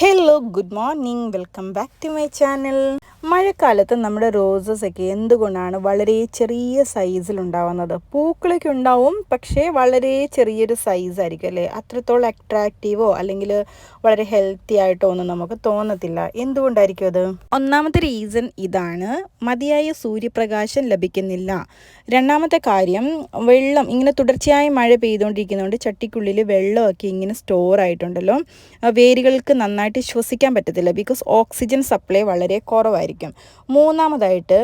Hello good morning welcome back to my channel. മഴക്കാലത്ത് നമ്മുടെ roses ഒക്കെ എന്തുകൊണ്ടാണ് വളരെ ചെറിയ സൈസിലുണ്ടാവുന്നത്? പൂക്കളൊക്കെ ഉണ്ടാവും, പക്ഷേ വളരെ ചെറിയൊരു സൈസായിരിക്കും അല്ലേ? അത്രത്തോളം അട്രാക്റ്റീവോ അല്ലെങ്കിൽ വളരെ ഹെൽത്തി ആയിട്ടോ ഒന്നും നമുക്ക് തോന്നത്തില്ല. എന്തുകൊണ്ടായിരിക്കും അത്? ഒന്നാമത്തെ റീസൺ ഇതാണ്, മതിയായ സൂര്യപ്രകാശം ലഭിക്കുന്നില്ല. രണ്ടാമത്തെ കാര്യം, വെള്ളം ഇങ്ങനെ തുടർച്ചയായി മഴ പെയ്തുകൊണ്ടിരിക്കുന്നതുകൊണ്ട് ചട്ടിക്കുള്ളിൽ വെള്ളമൊക്കെ ഇങ്ങനെ സ്റ്റോർ ആയിട്ടുണ്ടല്ലോ, വേരുകൾക്ക് നന്നായിട്ട് ശ്വസിക്കാൻ പറ്റത്തില്ല. ബിക്കോസ് ഓക്സിജൻ സപ്ലൈ വളരെ കുറവായിരിക്കും. മൂന്നാമതായിട്ട്,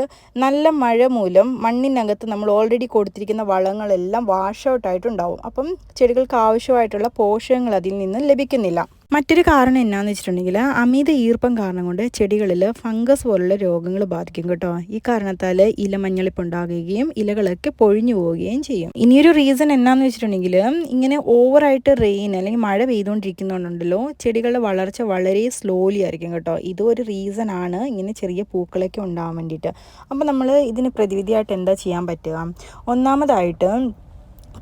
നല്ല മഴ മൂലം മണ്ണിനകത്ത് നമ്മൾ ഓൾറെഡി കൊടുത്തിരിക്കുന്ന വളങ്ങളെല്ലാം വാഷ് ഔട്ട് ആയിട്ടുണ്ടാവും. അപ്പം ചെടികൾക്ക് ആവശ്യമായിട്ടുള്ള പോഷകങ്ങൾ അതിൽ നിന്ന് ലഭിക്കുന്നില്ല. മറ്റൊരു കാരണം എന്നാന്ന് വെച്ചിട്ടുണ്ടെങ്കിൽ, അമിത ഈർപ്പം കാരണം കൊണ്ട് ചെടികളിൽ ഫംഗസ് പോലുള്ള രോഗങ്ങൾ ബാധിക്കും കേട്ടോ. ഈ കാരണത്താൽ ഇല മഞ്ഞളിപ്പുണ്ടാകുകയും ഇലകളൊക്കെ പൊഴിഞ്ഞു പോവുകയും ചെയ്യും. ഇനിയൊരു റീസൺ എന്നാന്ന് വെച്ചിട്ടുണ്ടെങ്കിൽ, ഇങ്ങനെ ഓവറായിട്ട് റെയിൻ അല്ലെങ്കിൽ മഴ പെയ്തുകൊണ്ടിരിക്കുന്നതുകൊണ്ടല്ലോ ചെടികളുടെ വളർച്ച വളരെ സ്ലോലി ആയിരിക്കും കേട്ടോ. ഇതും ഒരു റീസൺ ആണ് ഇങ്ങനെ ചെറിയ പൂക്കളൊക്കെ ഉണ്ടാകാൻ വേണ്ടിയിട്ട്. അപ്പോൾ നമ്മൾ ഇതിന് പ്രതിവിധിയായിട്ട് എന്താ ചെയ്യാൻ പറ്റുക? ഒന്നാമതായിട്ട്,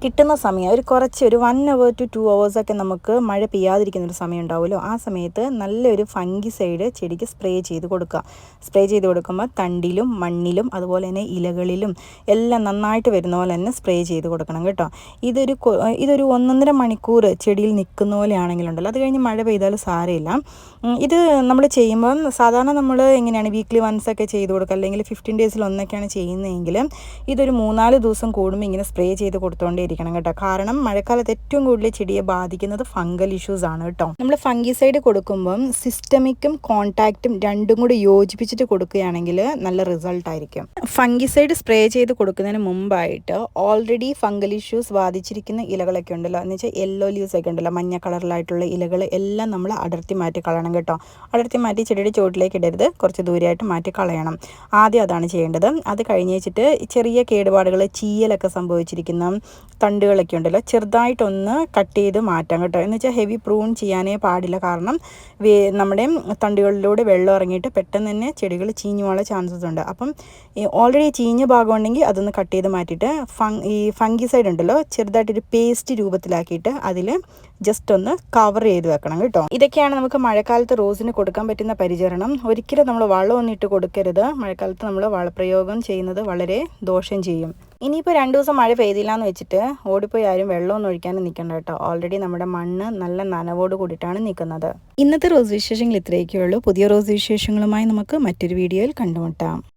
കിട്ടുന്ന സമയം ഒരു 1 hour to 2 hours ഒക്കെ നമുക്ക് മഴ പെയ്യാതിരിക്കുന്നൊരു സമയം ഉണ്ടാവുമല്ലോ, ആ സമയത്ത് നല്ലൊരു ഫംഗിസൈഡ് ചെടിക്ക് സ്പ്രേ ചെയ്ത് കൊടുക്കുക. സ്പ്രേ ചെയ്ത് കൊടുക്കുമ്പോൾ തണ്ടിലും മണ്ണിലും അതുപോലെ തന്നെ ഇലകളിലും എല്ലാം നന്നായിട്ട് വരുന്ന പോലെ തന്നെ സ്പ്രേ ചെയ്ത് കൊടുക്കണം കേട്ടോ. ഇതൊരു 1.5 മണിക്കൂർ ചെടിയിൽ നിൽക്കുന്ന പോലെയാണെങ്കിലുണ്ടല്ലോ, അത് കഴിഞ്ഞ് മഴ പെയ്താൽ സാരമില്ല. ഇത് നമ്മൾ ചെയ്യുമ്പം സാധാരണ നമ്മൾ എങ്ങനെയാണ് വീക്ക്ലി വൺസ് ഒക്കെ ചെയ്ത് കൊടുക്കുക, അല്ലെങ്കിൽ 15 days ഒന്നൊക്കെയാണ് ചെയ്യുന്നതെങ്കിൽ ഇതൊരു 3-4 ദിവസം കൂടുമ്പോൾ ഇങ്ങനെ സ്പ്രേ ചെയ്ത് കൊടുത്തുകൊണ്ടേ ഇരിക്കണം കേട്ടോ. കാരണം മഴക്കാലത്ത് ഏറ്റവും കൂടുതൽ ചെടിയെ ബാധിക്കുന്നത് ഫംഗൽ ഇഷ്യൂസ് ആണ് കേട്ടോ. നമ്മൾ ഫംഗിസൈഡ് കൊടുക്കുമ്പം സിസ്റ്റമിക്കും കോൺടാക്റ്റും രണ്ടും കൂടി യോജിപ്പിച്ചിട്ട് കൊടുക്കുകയാണെങ്കിൽ നല്ല റിസൾട്ട് ആയിരിക്കും. ഫംഗിസൈഡ് സ്പ്രേ ചെയ്ത് കൊടുക്കുന്നതിന് മുമ്പായിട്ട് ഓൾറെഡി ഫംഗൽ ഇഷ്യൂസ് ബാധിച്ചിരിക്കുന്ന ഇലകളൊക്കെ ഉണ്ടല്ലോ, എന്ന് വെച്ചാൽ യെല്ലോ ലീവ്സ് ഒക്കെ ഉണ്ടല്ലോ, മഞ്ഞ കളറിലായിട്ടുള്ള ഇലകൾ എല്ലാം നമ്മൾ അടർത്തി മാറ്റി കളയണം കേട്ടോ. അടർത്തി മാറ്റി ചെടിയുടെ ചുവട്ടിലേക്ക് ഇടരുത്, കുറച്ച് ദൂരെയായിട്ട് മാറ്റി കളയണം. ആദ്യം അതാണ് ചെയ്യേണ്ടത്. അത് കഴിഞ്ഞ് വെച്ചിട്ട് ചെറിയ കേടുപാടുകൾ, ചീയലൊക്കെ സംഭവിച്ചിരിക്കുന്ന തണ്ടുകളൊക്കെ ഉണ്ടല്ലോ, ചെറുതായിട്ടൊന്ന് കട്ട് ചെയ്ത് മാറ്റാം കേട്ടോ. എന്ന് വെച്ചാൽ ഹെവി പ്രൂൺ ചെയ്യാനേ പാടില്ല. കാരണം നമ്മുടെ തണ്ടുകളിലൂടെ വെള്ളം ഇറങ്ങിയിട്ട് പെട്ടെന്ന് തന്നെ ചെടികൾ ചീഞ്ഞു പോകാനുള്ള ചാൻസസ് ഉണ്ട്. അപ്പം ഓൾറെഡി ചീഞ്ഞ ഭാഗം ഉണ്ടെങ്കിൽ അതൊന്ന് കട്ട് ചെയ്ത് മാറ്റിയിട്ട് ഈ ഫംഗിസൈഡ് ഉണ്ടല്ലോ ചെറുതായിട്ടൊരു പേസ്റ്റ് രൂപത്തിലാക്കിയിട്ട് അതിൽ ജസ്റ്റ് ഒന്ന് കവർ ചെയ്ത് വെക്കണം കേട്ടോ. ഇതൊക്കെയാണ് നമുക്ക് മഴക്കാലത്ത് റോസിന് കൊടുക്കാൻ പറ്റുന്ന പരിചരണം. ഒരിക്കലും നമ്മൾ വളമൊന്നും ഇട്ട് കൊടുക്കരുത്. മഴക്കാലത്ത് നമ്മൾ വളപ്രയോഗം ചെയ്യുന്നത് വളരെ ദോഷം ചെയ്യും. ഇനിയിപ്പോൾ 2 ദിവസം മഴ പെയ്തില്ല എന്ന് വെച്ചിട്ട് ഓടിപ്പോയി ആരും വെള്ളമൊന്നും ഒഴിക്കാനും നിൽക്കണ്ട കേട്ടോ. ഓൾറെഡി നമ്മുടെ മണ്ണ് നല്ല നനവോട് കൂടിയിട്ടാണ് നിൽക്കുന്നത്. ഇന്നത്തെ റോസ് വിശേഷങ്ങൾ ഇത്രയൊക്കെ ഉള്ളൂ. പുതിയ റോസ് വിശേഷങ്ങളുമായി നമുക്ക് മറ്റൊരു വീഡിയോയിൽ കണ്ടുമുട്ടാം.